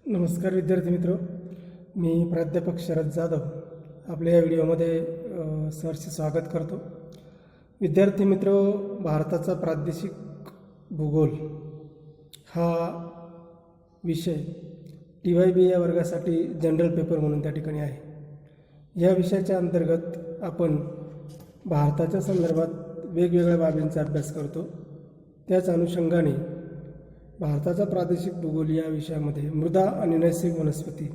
नमस्कार विद्यार्थी मित्र, मी प्राध्यापक शरद जाधव आपल्या या व्हिडिओमध्ये सहर्ष स्वागत करतो. विद्यार्थी मित्र, भारताचा प्रादेशिक भूगोल हा विषय TYB या वर्गासाठी जनरल पेपर म्हणून त्या ठिकाणी आहे. या विषयाच्या अंतर्गत आपण भारताच्या संदर्भात वेगवेगळ्या बाबींचा अभ्यास करतो. त्याच अनुषंगाने भारताचा प्रादेशिक भूगोल या विषयामध्ये मृदा आणि नैसर्गिक वनस्पती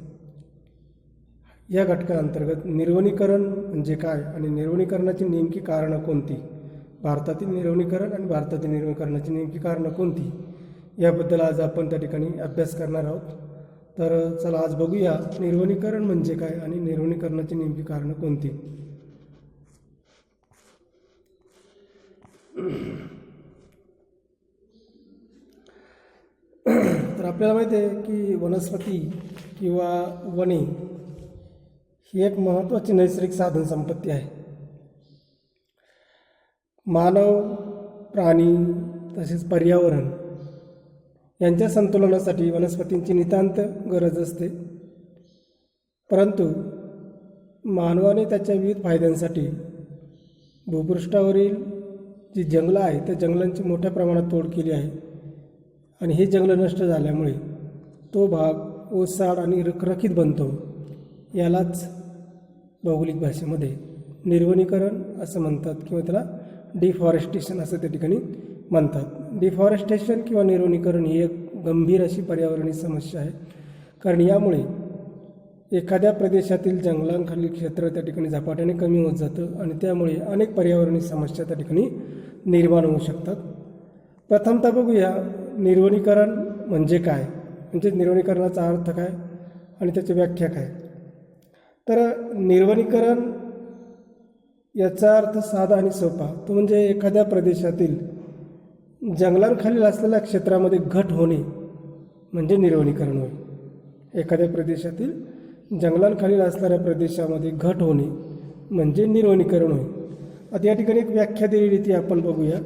या घटकांतर्गत निर्वनीकरण म्हणजे काय आणि निर्वनीकरणाची नेमकी कारणं कोणती, भारतातील निर्वनीकरण आणि भारतातील निर्वनीकरणाची नेमकी कारणं कोणती याबद्दल आज आपण त्या ठिकाणी अभ्यास करणार आहोत. तर चला आज बघूया निर्वनीकरण म्हणजे काय आणि निर्वनीकरणाची नेमकी कारणं कोणती. तर आपल्याला माहिती आहे की वनस्पती किंवा वने ही एक महत्त्वाची नैसर्गिक साधन संपत्ती आहे. मानव, प्राणी तसेच पर्यावरण यांच्या संतुलनासाठी वनस्पतींची नितांत गरज असते. परंतु मानवाने त्याच्या विविध फायद्यांसाठी भूपृष्ठावरील जी जंगलं आहे त्या जंगलांची मोठ्या प्रमाणात तोड केली आहे आणि हे जंगलं नष्ट झाल्यामुळे तो भाग ओसाड आणि रखरखीत बनतो. यालाच भौगोलिक भाषेमध्ये निर्वनीकरण असं म्हणतात किंवा त्याला डिफॉरेस्टेशन असं त्या ठिकाणी म्हणतात. डिफॉरेस्टेशन किंवा निर्वनीकरण ही एक गंभीर अशी पर्यावरणीय समस्या आहे, कारण यामुळे एखाद्या प्रदेशातील जंगलांखालील क्षेत्र त्या ठिकाणी झपाट्याने कमी होत जातं आणि त्यामुळे अनेक पर्यावरणीय समस्या त्या ठिकाणी निर्माण होऊ शकतात. प्रथमतः बघूया निर्वनीकरण म्हणजे काय, म्हणजे निर्वनीकरणाचा अर्थ काय आणि त्याची व्याख्या काय. तर निर्वनीकरण याचा अर्थ साधा आणि सोपा, तो म्हणजे एखाद्या प्रदेशातील जंगलांखालील असलेल्या क्षेत्रामध्ये घट होणे म्हणजे निर्वनीकरण होय. एखाद्या प्रदेशातील जंगलांखालील असणाऱ्या प्रदेशामध्ये घट होणे म्हणजे निर्वनीकरण होय. आता या ठिकाणी एक व्याख्या दिलेली ती आपण बघूया.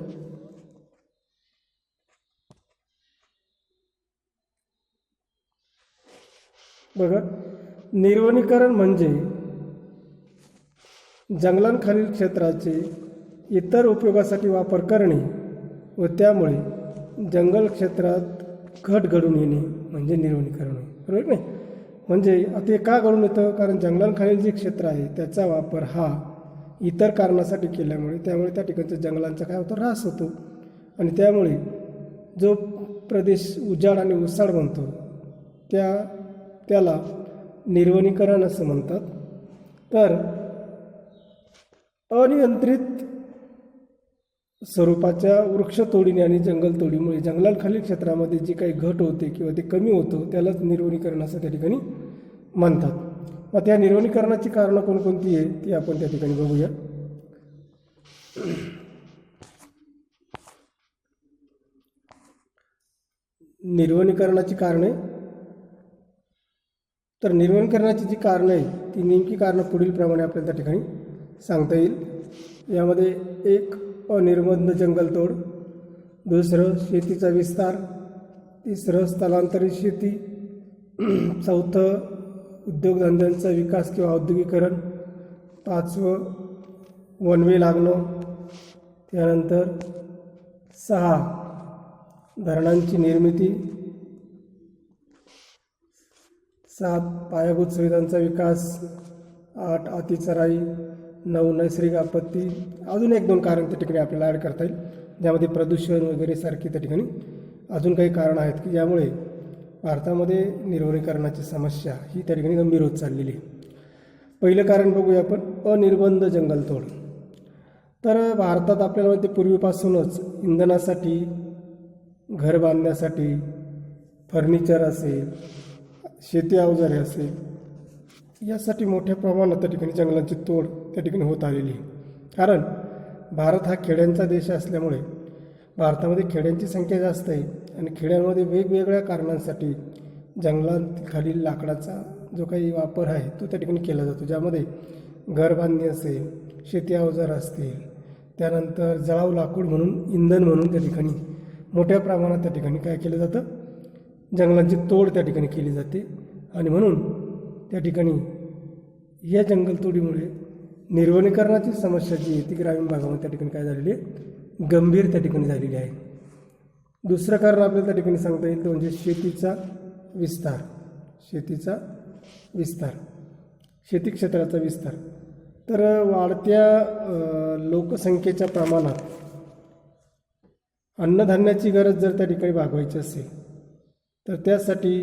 बघा, निर्वनीकरण म्हणजे जंगलांखालील क्षेत्राचे इतर उपयोगासाठी वापर करणे व त्यामुळे जंगल क्षेत्रात घट घडून येणे म्हणजे निर्वनीकरण होय. बरोबर नाही? म्हणजे ते का घडून येतं, कारण जंगलांखालील जे क्षेत्र आहे त्याचा वापर हा इतर कारणासाठी केल्यामुळे त्यामुळे त्या ठिकाणच्या जंगलांचा काय होतो, ऱ्हास होतो आणि त्यामुळे जो प्रदेश उजाड आणि ओसाड बनतो त्याला निर्वनीकरण असं म्हणतात. तर अनियंत्रित स्वरूपाच्या वृक्षतोडीने आणि जंगलतोडीमुळे जंगलांखालील क्षेत्रामध्ये जी काही घट होते किंवा ते कमी होतं त्यालाच निर्वनीकरण असं त्या ठिकाणी म्हणतात. मग त्या निर्वनीकरणाची कारणं कोणकोणती आहे ती आपण त्या ठिकाणी बघूया. निर्वनीकरणाची कारणे, तर निर्वनीकरणाची जी कारणं आहेत ती नेमकी कारणं पुढील प्रमाणे आपल्याला त्या ठिकाणी सांगता येईल. यामध्ये एक अनिर्बंध जंगलतोड, दुसरं शेतीचा विस्तार, तिसरं स्थलांतरित शेती, चौथं उद्योगधंद्यांचा विकास किंवा औद्योगिकरण, पाचवं वनवे लागणं, त्यानंतर 6 धरणांची निर्मिती, 7 पायाभूत सुविधांचा विकास, 8 अतिचराई, 9 नैसर्गिक आपत्ती. अजून 1-2 कारण त्या ठिकाणी आपल्याला ॲड करता येईल, ज्यामध्ये प्रदूषण वगैरे सारखी त्या ठिकाणी अजून काही कारणं आहेत की ज्यामुळे भारतामध्ये निर्वनीकरणाची समस्या ही त्या ठिकाणी गंभीर होत चाललेली आहे. पहिलं कारण बघूया आपण, अनिर्बंध जंगलतोड. तर भारतात आपल्याला माहिती पूर्वीपासूनच इंधनासाठी, घर बांधण्यासाठी, फर्निचर असेल, शेती अवजारे असेल यासाठी मोठ्या प्रमाणात त्या ठिकाणी जंगलांची तोड त्या ठिकाणी होत आलेली आहे. कारण भारत हा खेड्यांचा देश असल्यामुळे भारतामध्ये खेड्यांची संख्या जास्त आहे आणि खेड्यांमध्ये वेगवेगळ्या कारणांसाठी जंगलांखालील लाकडाचा जो काही वापर आहे तो त्या ठिकाणी केला जातो, ज्यामध्ये घर बांधणी असेल, शेती अवजार असतील, त्यानंतर जळाऊ लाकूड म्हणून, इंधन म्हणून त्या ठिकाणी मोठ्या प्रमाणात त्या ठिकाणी काय केलं जातं, जंगलांची तोड त्या ठिकाणी केली जाते आणि म्हणून त्या ठिकाणी या जंगलतोडीमुळे निर्वनीकरणाची समस्या जी आहे ती ग्रामीण भागामध्ये त्या ठिकाणी काय झालेली आहे, गंभीर त्या ठिकाणी झालेली आहे. दुसरं कारण आपल्याला त्या ठिकाणी सांगता येईल तो म्हणजे शेतीचा विस्तार. शेतीचा विस्तार, शेती क्षेत्राचा विस्तार. तर वाढत्या लोकसंख्येच्या प्रमाणात अन्नधान्याची गरज जर त्या ठिकाणी भागवायची असेल तर त्यासाठी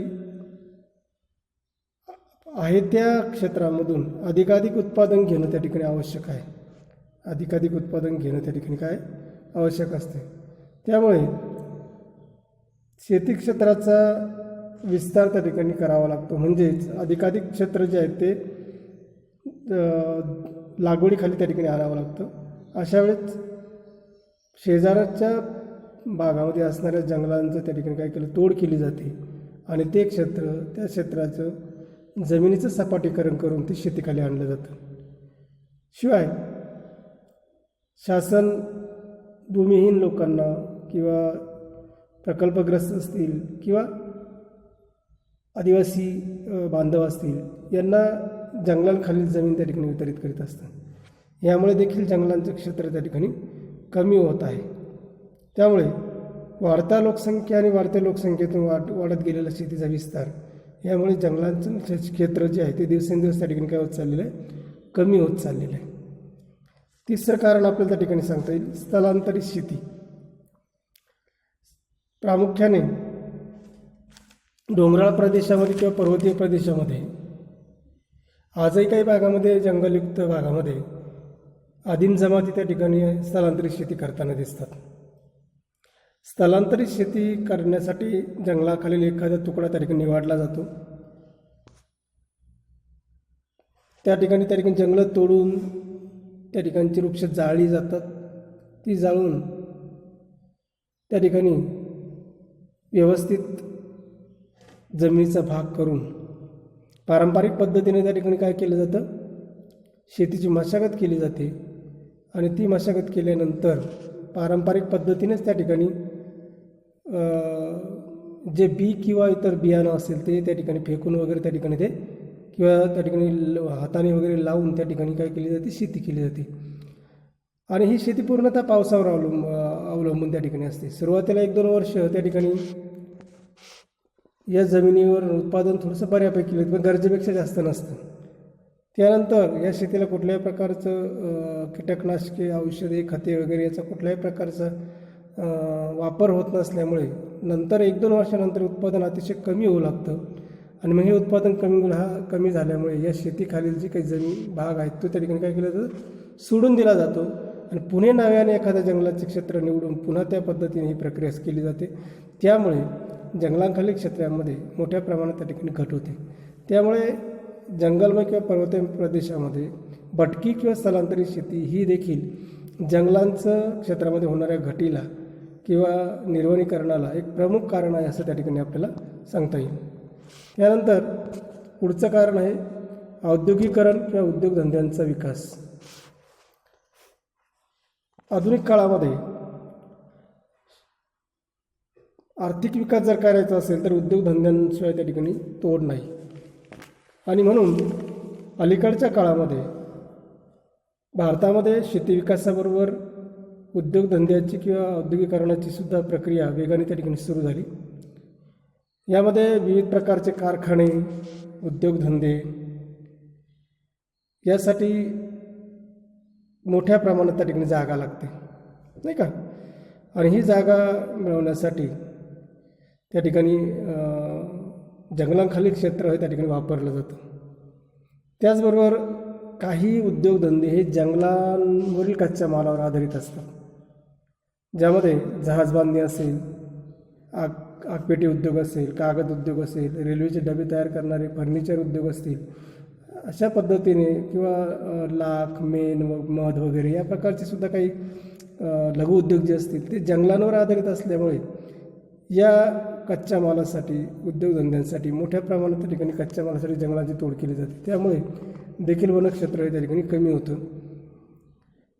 आहे त्या क्षेत्रामधून अधिकाधिक उत्पादन घेणं त्या ठिकाणी आवश्यक आहे. अधिकाधिक उत्पादन घेणं त्या ठिकाणी काय आवश्यक असते. त्यामुळे शेती क्षेत्राचा विस्तार त्या ठिकाणी करावा लागतो. म्हणजेच अधिकाधिक क्षेत्र जे आहेत ते लागवडीखाली त्या ठिकाणी आणावं लागतं. अशा वेळेस शेजारच्या भागामध्ये असणाऱ्या जंगलांचं त्या ठिकाणी काय केलं, तोड केली जाते आणि ते क्षेत्र, त्या क्षेत्राचं जमिनीचं सपाटीकरण करून ते शेतीखाली आणलं जातं. शिवाय शासन भूमिहीन लोकांना किंवा प्रकल्पग्रस्त असतील किंवा आदिवासी बांधव असतील यांना जंगलांखालील जमीन त्या ठिकाणी वितरित करीत असतात. यामुळे देखील जंगलांचं क्षेत्र त्या ठिकाणी कमी होत आहे. त्यामुळे वाढत्या लोकसंख्या आणि वाढत्या लोकसंख्येतून वाढत गेलेला शेतीचा विस्तार यामुळे जंगलांचं क्षेत्र जे आहे ते दिवसेंदिवस त्या ठिकाणी काय होत चाललेलं आहे, कमी होत चाललेलं आहे. तिसरं कारण आपल्याला त्या ठिकाणी सांगता येईल स्थलांतरित शेती. प्रामुख्याने डोंगराळ प्रदेशामध्ये किंवा पर्वतीय प्रदेशामध्ये आजही काही भागामध्ये, जंगलयुक्त भागामध्ये आदिम जमाती त्या ठिकाणी स्थलांतरित शेती करताना दिसतात. स्थलांतरित शेती करण्यासाठी जंगलाखालील एखादा तुकडा त्या ठिकाणी निवडला जातो. त्या ठिकाणी जंगलं तोडून त्या ठिकाणची वृक्ष जाळली जातात. ती जाळून त्या ठिकाणी व्यवस्थित जमिनीचा भाग करून पारंपरिक पद्धतीने त्या ठिकाणी काय केलं जातं, शेतीची मशागत केली जाते आणि ती मशागत केल्यानंतर पारंपरिक पद्धतीनेच त्या ठिकाणी जे बी किंवा इतर बियाणं असेल ते त्या ठिकाणी फेकून वगैरे त्या ठिकाणी ते किंवा त्या ठिकाणी हाताने वगैरे लावून त्या ठिकाणी काय केली जाते, शेती केली जाते. आणि ही शेती पूर्णतः पावसावर अवलंबून त्या ठिकाणी असते. सुरुवातीला 1-2 वर्ष त्या ठिकाणी या जमिनीवर उत्पादन थोडंसं बऱ्यापैकी केलं पण गरजेपेक्षा जास्त नसतं. त्यानंतर या शेतीला कुठल्याही प्रकारचं कीटकनाशके, औषधे, खते वगैरे याचा कुठल्याही प्रकारचा वापर होत नसल्यामुळे नंतर 1-2 वर्षानंतर उत्पादन अतिशय कमी होऊ लागतं आणि मग हे उत्पादन कमी झाल्यामुळे या शेतीखालील जी काही जमीन भाग आहेत तो त्या ठिकाणी काय केलं जातं, सोडून दिला जातो आणि पुणे नव्याने एखाद्या जंगलाचे क्षेत्र निवडून पुन्हा त्या पद्धतीने ही प्रक्रिया केली जाते. त्यामुळे जंगलांखालील क्षेत्रामध्ये मोठ्या प्रमाणात त्या ठिकाणी घट होते. त्यामुळे जंगलमय किंवा पर्वतीय प्रदेशामध्ये भटकी किंवा स्थलांतरित शेती ही देखील जंगलांचं क्षेत्रामध्ये होणाऱ्या घटीला किंवा निर्वनीकरणाला एक प्रमुख कारण आहे असं त्या ठिकाणी आपल्याला सांगता येईल. त्यानंतर पुढचं कारण आहे औद्योगिकरण किंवा उद्योगधंद्यांचा विकास. आधुनिक काळामध्ये आर्थिक विकास जर करायचा असेल तर उद्योगधंद्यांशिवाय त्या ठिकाणी तोड नाही आणि म्हणून अलीकडच्या काळामध्ये भारतामध्ये शेती विकासाबरोबर उद्योगधंद्याची किंवा औद्योगिकरणाची सुद्धा प्रक्रिया वेगाने त्या ठिकाणी सुरू झाली. यामध्ये विविध प्रकारचे कारखाने, उद्योगधंदे यासाठी मोठ्या प्रमाणात त्या ठिकाणी जागा लागते, नाही का. आणि ही जागा मिळवण्यासाठी त्या ठिकाणी जंगलांखालील क्षेत्र हे त्या ठिकाणी वापरलं जातं. त्याचबरोबर काही उद्योगधंदे हे जंगलांवरील कच्च्या मालावर आधारित असतात, ज्यामध्ये जहाजबांधणी असेल, आगपेटी उद्योग असेल, कागद उद्योग असेल, रेल्वेचे डबे तयार करणारे फर्निचर उद्योग असतील. अशा पद्धतीने किंवा लाख, मेण, मध वगैरे या प्रकारचे सुद्धा काही लघु उद्योग जे असतील ते जंगलांवर आधारित असल्यामुळे या कच्च्या मालासाठी, उद्योगधंद्यांसाठी मोठ्या प्रमाणात त्या ठिकाणी कच्च्या मालासाठी जंगलाची तोड केली जाते. त्यामुळे देखील वनक्षेत्र हे त्या ठिकाणी कमी होतं.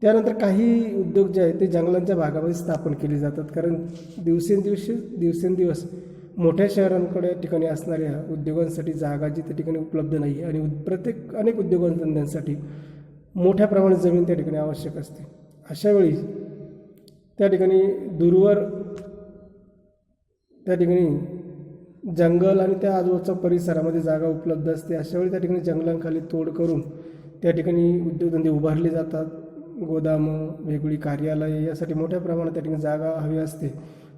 त्यानंतर काही उद्योग जे आहेत ते जंगलांच्या भागामध्ये स्थापन केले जातात, कारण दिवसेंदिवस मोठ्या शहरांकडे ठिकाणी असणाऱ्या उद्योगांसाठी जागा जी त्या ठिकाणी उपलब्ध नाही आणि अनेक उद्योगधंद्यांसाठी मोठ्या प्रमाणात जमीन त्या ठिकाणी आवश्यक असते. अशा वेळी त्या ठिकाणी दूरवर त्या ठिकाणी जंगल आणि त्या आजूबाजूच्या परिसरामध्ये जागा उपलब्ध असते. अशा वेळी त्या ठिकाणी जंगलांखाली तोड करून त्या ठिकाणी उद्योगधंदे उभारले जातात. गोदामं, वेगवेगळी कार्यालये यासाठी मोठ्या प्रमाणात त्या ठिकाणी जागा हवी असते.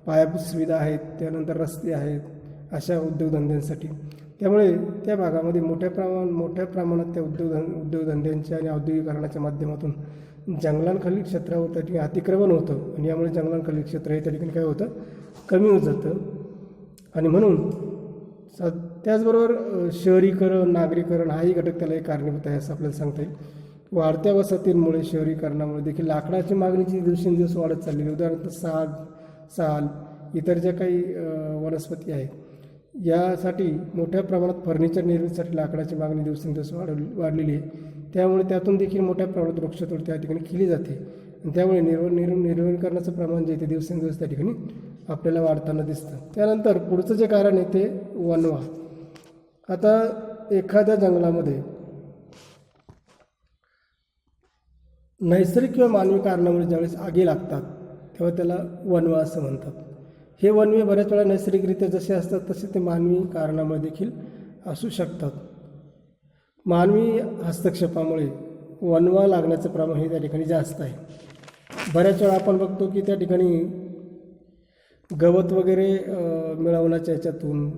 पायाभूत सुविधा आहेत, त्यानंतर रस्ते आहेत अशा उद्योगधंद्यांसाठी. त्यामुळे त्या भागामध्ये मोठ्या प्रमाणात त्या उद्योगधंद्यांच्या आणि औद्योगिकरणाच्या माध्यमातून जंगलांखालील क्षेत्रावर त्या ठिकाणी अतिक्रमण होतं आणि यामुळे जंगलांखालील क्षेत्र हे त्या ठिकाणी काय होतं, कमी होत जातं. आणि म्हणून त्याचबरोबर शहरीकरण, नागरीकरण हाही घटक त्याला एक कारणीभूत आहे असं आपल्याला सांगता येईल. वाढत्या वसाहतींमुळे, शहरीकरणामुळे देखील लाकडाची मागणीची दिवसेंदिवस वाढत चाललेली. उदाहरणार्थ साल, इतर ज्या काही वनस्पती आहेत यासाठी मोठ्या प्रमाणात फर्निचर निर्मितीसाठी लाकडाची मागणी दिवसेंदिवस वाढलेली आहे. त्यामुळे त्यातून देखील मोठ्या प्रमाणात वृक्षतोड त्या ठिकाणी केली जाते आणि त्यामुळे निर्वनीकरणाचं प्रमाण जे ते दिवसेंदिवस त्या ठिकाणी आपल्याला वाढताना दिसतं. त्यानंतर पुढचं जे कारण आहे ते वनवा. आता एखाद्या जंगलामध्ये नैसर्गिक किंवा मानवी कारणामुळे ज्यावेळेस आगी लागतात तेव्हा त्याला वनवा असं म्हणतात. हे वनवे बऱ्याच वेळा नैसर्गिकरित्या जसे असतात तसे ते मानवी कारणामुळे देखील असू शकतात. मानवी हस्तक्षेपामुळे वनवा लागण्याचं प्रमाण हे त्या ठिकाणी जास्त आहे. बऱ्याच वेळा आपण बघतो की त्या ठिकाणी गवत वगैरे मिळवण्याच्या याच्यातून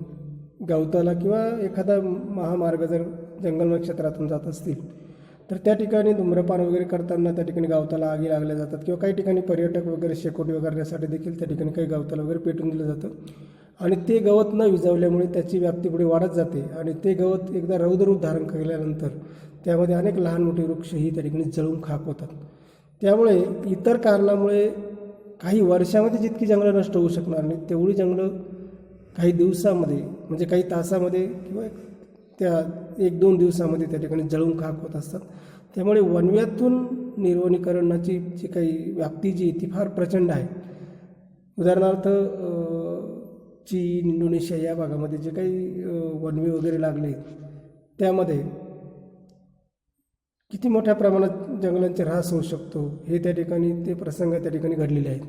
गवताला किंवा एखादा महामार्ग जर जंगलमय क्षेत्रातून जात असतील तर त्या ठिकाणी धूम्रपान वगैरे करताना त्या ठिकाणी गवताला आगी लागल्या जातात किंवा काही ठिकाणी पर्यटक वगैरे शेकोटी वगैरेसाठी देखील त्या ठिकाणी काही गवताला वगैरे पेटून दिलं जातं आणि ते गवत न विझवल्यामुळे त्याची व्याप्ती पुढे वाढत जाते आणि ते गवत एकदा रौद्ररूप धारण केल्यानंतर त्यामध्ये अनेक लहान मोठे वृक्षही त्या ठिकाणी जळून खाक होतात. त्यामुळे इतर कारणामुळे काही वर्षामध्ये जितकी जंगलं नष्ट होऊ शकणार नाही तेवढी जंगलं काही दिवसामध्ये म्हणजे काही तासामध्ये किंवा त्या 1-2 दिवसामध्ये त्या ठिकाणी जळून खाक होत असतात. त्यामुळे वनव्यातून निर्वनीकरणाची जी काही व्याप्ती जी ती फार प्रचंड आहे. उदाहरणार्थ चीन, इंडोनेशिया या भागामध्ये जे काही वनवे वगैरे लागले त्यामध्ये किती मोठ्या प्रमाणात जंगलांचे ऱ्हास होऊ शकतो हे त्या ठिकाणी ते प्रसंग त्या ठिकाणी घडलेले आहेत.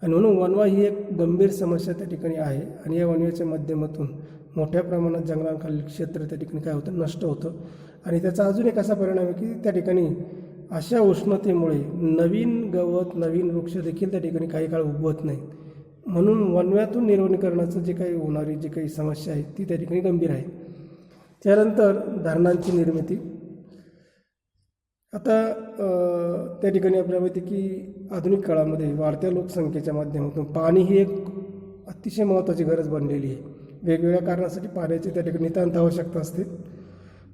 आणि म्हणून वनवा ही एक गंभीर समस्या त्या ठिकाणी आहे आणि या वनव्याच्या माध्यमातून मोठ्या प्रमाणात जंगलांखालील क्षेत्र त्या ठिकाणी काय होतं, नष्ट होतं. आणि त्याचा अजून एक असा परिणाम आहे की त्या ठिकाणी अशा उष्णतेमुळे नवीन गवत, नवीन वृक्ष देखील त्या ठिकाणी काही काळ उगवत नाही. म्हणून वनव्यातून निर्वनीकरणाचं जे काही होणारी जी काही समस्या आहे ती त्या ठिकाणी गंभीर आहे. त्यानंतर धरणांची निर्मिती. आता त्या ठिकाणी आपल्याला माहिती की आधुनिक काळामध्ये वाढत्या लोकसंख्येच्या माध्यमातून पाणी ही एक अतिशय महत्त्वाची गरज बनलेली आहे. वेगवेगळ्या कारणासाठी पाण्याची त्या ठिकाणी नितांत आवश्यकता असते.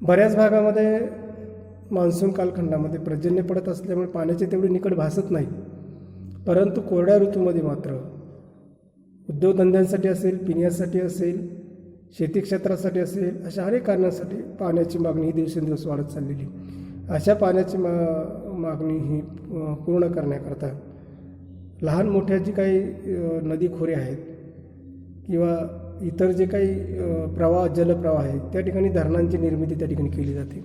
बऱ्याच भागामध्ये मान्सून कालखंडामध्ये पर्जन्य पडत असल्यामुळे पाण्याची तेवढी निकड भासत नाही. परंतु कोरड्या ऋतूमध्ये मात्र उद्योगधंद्यांसाठी असेल, पिण्यासाठी असेल, शेती क्षेत्रासाठी असेल, अशा अनेक कारणांसाठी पाण्याची मागणी ही दिवसेंदिवस वाढत चाललेली. अशा पाण्याची मागणी ही पूर्ण करण्याकरता लहान मोठ्या जी काही नदी खोरे आहेत किंवा इतर जे काही जलप्रवाह आहेत त्या ठिकाणी धरणांची निर्मिती त्या ठिकाणी केली जाते.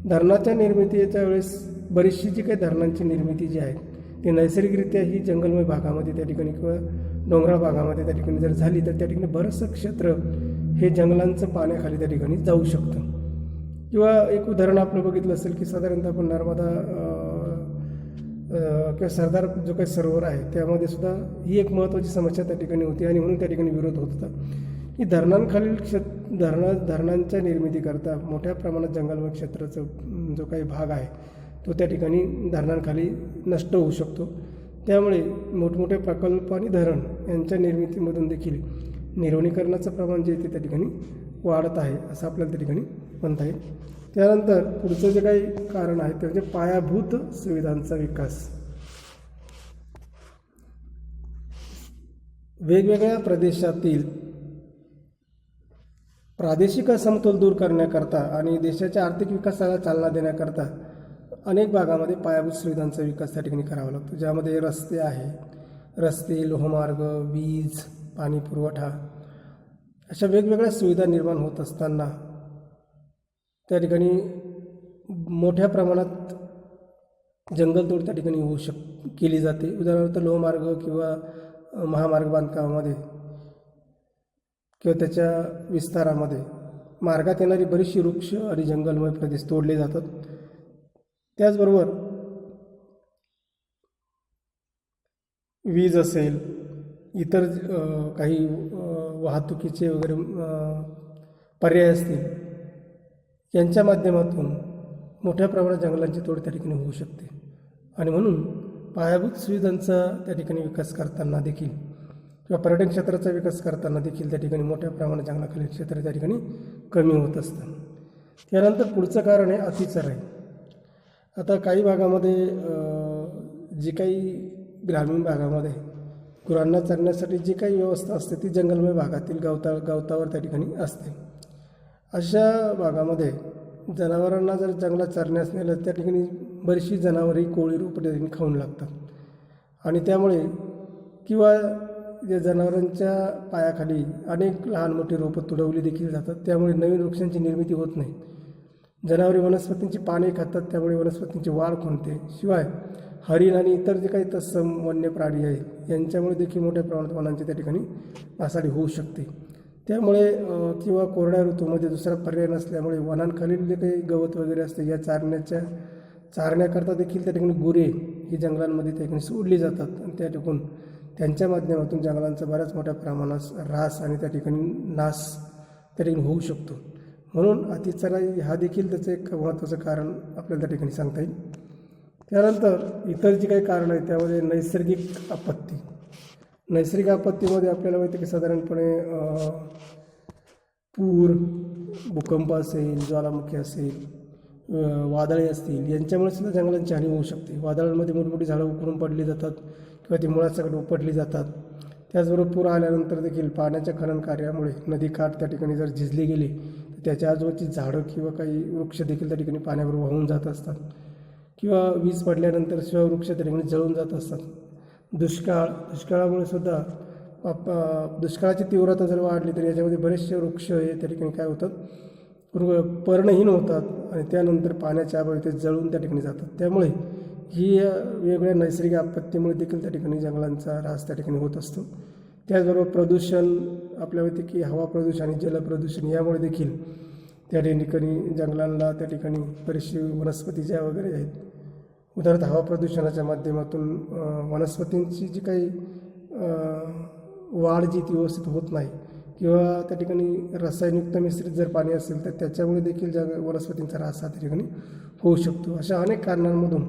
धरणाच्या निर्मितीच्या वेळेस बरीचशी जी काही धरणांची निर्मिती जी आहे ती नैसर्गिकरित्या ही जंगलमय भागामध्ये त्या ठिकाणी किंवा डोंगराळ भागामध्ये त्या ठिकाणी जर झाली तर त्या ठिकाणी बरंचसं क्षेत्र हे जंगलांचं पाण्याखाली त्या ठिकाणी जाऊ शकतं. किंवा एक उदाहरण आपलं बघितलं असेल की साधारणतः आपण नर्मदा किंवा सरदार जो काही सरोवर आहे त्यामध्ये सुद्धा ही एक महत्त्वाची समस्या त्या ठिकाणी होती आणि म्हणून त्या ठिकाणी विरोध होत होता की धरणांखालील धरणांच्या निर्मितीकरता मोठ्या प्रमाणात जंगलमय क्षेत्राचा जो काही भाग आहे तो त्या ठिकाणी धरणांखाली नष्ट होऊ शकतो. त्यामुळे मोठमोठे प्रकल्प आणि धरण यांच्या निर्मितीमधून देखील निर्वनीकरणाचं प्रमाण जे ते त्या ठिकाणी वाढत आहे असं आपल्याला त्या ठिकाणी म्हणता येईल. त्यानंतर पुढचं जे काही कारण आहे ते म्हणजे पायाभूत सुविधांचा विकास. वेगवेगळ्या प्रदेशातील प्रादेशिक असमतोल दूर करण्याकरता आणि देशाच्या आर्थिक विकासाला चालना देण्याकरता अनेक भागामध्ये पायाभूत सुविधांचा विकास त्या ठिकाणी करावा लागतो. ज्यामध्ये रस्ते आहे, लोहमार्ग, वीज, पाणी पुरवठा अशा वेगवेगळ्या सुविधा निर्माण होत असताना त्या ठिकाणी मोठ्या प्रमाणात जंगलतोड त्या ठिकाणी केली जाते. उदाहरणार्थ लोहमार्ग किंवा महामार्ग बांधकामामध्ये किंवा त्याच्या विस्तारामध्ये मार्गात येणारी बरीचशी वृक्ष आणि जंगलमय प्रदेश तोडले जातात. त्याचबरोबर वीज असेल, इतर काही वाहतुकीचे वगैरे पर्याय असतील, यांच्या माध्यमातून मोठ्या प्रमाणात जंगलांची तोड त्या ठिकाणी होऊ शकते. आणि म्हणून पायाभूत सुविधांचा त्या ठिकाणी विकास करताना देखील किंवा पर्यटन क्षेत्राचा विकास करताना देखील त्या ठिकाणी मोठ्या प्रमाणात जंगलाखालील क्षेत्र त्या ठिकाणी कमी होत असतं. त्यानंतर पुढचं कारण आहे अतिचराई. आता काही भागामध्ये जी काही ग्रामीण भागामध्ये गुरांना चरण्यासाठी जी काही व्यवस्था असते ती जंगलमय भागातील गवतावर त्या ठिकाणी असते. अशा भागामध्ये जनावरांना जर जंगलात चरण्यास नेलं त्या ठिकाणी बरीचशी जनावरही कोळी रोपं त्या ठिकाणी खाऊन लागतात. आणि त्यामुळे किंवा या जनावरांच्या पायाखाली अनेक लहान मोठी रोपं तुडवली देखील जातात. त्यामुळे नवीन वृक्षांची निर्मिती होत नाही. जनावरे वनस्पतींची पाने खातात, त्यामुळे वनस्पतींची वाढ खुंटते. शिवाय हरिण आणि इतर जे काही तत्सम वन्य प्राणी आहेत यांच्यामुळे देखील मोठ्या प्रमाणात वनांची त्या ठिकाणी नासाडी होऊ शकते. त्यामुळे किंवा कोरड्या ऋतूमध्ये दुसरा पर्याय नसल्यामुळे वनांखालील जे काही गवत वगैरे असते या चारण्याकरता देखील त्या ठिकाणी गुरे ही जंगलांमध्ये त्या ठिकाणी सोडली जातात. आणि त्या ठिकाणी त्यांच्या माध्यमातून जंगलांचा बऱ्याच मोठ्या प्रमाणात ऱ्हास आणि त्या ठिकाणी नाश त्या ठिकाणी होऊ शकतो. म्हणून अतिचराई हा देखील त्याचं एक महत्त्वाचं कारण आपल्याला त्या ठिकाणी सांगता येईल. त्यानंतर इतर जी काही कारणं आहेत त्यामध्ये नैसर्गिक आपत्ती. नैसर्गिक आपत्तीमध्ये आपल्याला माहिती आहे की साधारणपणे पूर, भूकंप असेल, ज्वालामुखी असेल, वादळे असतील, यांच्यामुळे सुद्धा जंगलांची हानी होऊ शकते. वादळांमध्ये मोठमोठी झाडं उकळून पडली जातात किंवा ती मुळासकट उपटली जातात. त्याचबरोबर पूर आल्यानंतर देखील पाण्याच्या खनन कार्यामुळे नदीकाठ त्या ठिकाणी जर झिजली गेली तर त्याच्या आजूबाजूची झाडं किंवा काही वृक्ष देखील त्या ठिकाणी पाण्याबरोबर वाहून जात असतात. किंवा वीज पडल्यानंतर शिववृक्ष त्या ठिकाणी जळून जात असतात. दुष्काळामुळे सुद्धा दुष्काळाची तीव्रता जर वाढली तर याच्यामध्ये बरेचसे वृक्ष हे त्या ठिकाणी काय होतात, पर्णहीन होतात आणि त्यानंतर पाण्याच्या अभावी ते जळून त्या ठिकाणी जातात. त्यामुळे ही वेगवेगळ्या नैसर्गिक आपत्तीमुळे देखील त्या ठिकाणी जंगलांचा ऱ्हास त्या ठिकाणी होत असतो. त्याचबरोबर प्रदूषण, आपल्याला माहिती की हवा प्रदूषण आणि जलप्रदूषण यामुळे देखील त्या ठिकाणी जंगलांना त्या ठिकाणी बरीचशी वनस्पती ज्या वगैरे आहेत, उदाहरणार्थ हवा प्रदूषणाच्या माध्यमातून वनस्पतींची जी काही वाढ जी ती व्यवस्थित होत नाही किंवा त्या ठिकाणी रसायनयुक्त मिश्रित जर पाणी असेल तर त्याच्यामुळे देखील वनस्पतींचा ऱ्हास हा त्या ठिकाणी होऊ शकतो. अशा अनेक कारणांमधून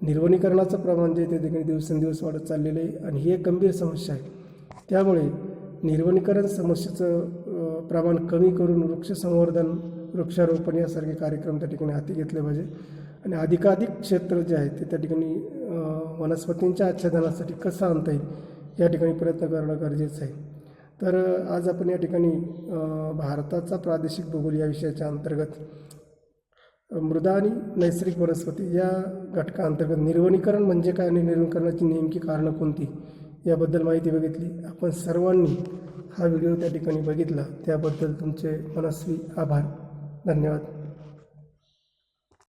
निर्वनीकरणाचं प्रमाण जे ते ठिकाणी दिवसेंदिवस वाढत चाललेलं आहे आणि ही एक गंभीर समस्या आहे. त्यामुळे निर्वनीकरण समस्येचं प्रमाण कमी करून वृक्ष संवर्धन, वृक्षारोपण यासारखे कार्यक्रम त्या ठिकाणी हाती घेतले पाहिजे आणि अधिकाधिक क्षेत्र जे आहे ते त्या ठिकाणी वनस्पतींच्या आच्छादनासाठी कसं आणता येईल या ठिकाणी प्रयत्न करणं गरजेचं आहे. तर आज आपण या ठिकाणी भारताचा प्रादेशिक भूगोल या विषयाच्या अंतर्गत मृदा आणि नैसर्गिक वनस्पती या घटकाअंतर्गत निर्वनीकरण म्हणजे काय आणि निर्वनीकरणाची नेमकी कारणं कोणती याबद्दल माहिती बघितली. आपण सर्वांनी हा व्हिडिओ त्या ठिकाणी बघितला त्याबद्दल तुमचे मनस्वी आभार. धन्यवाद.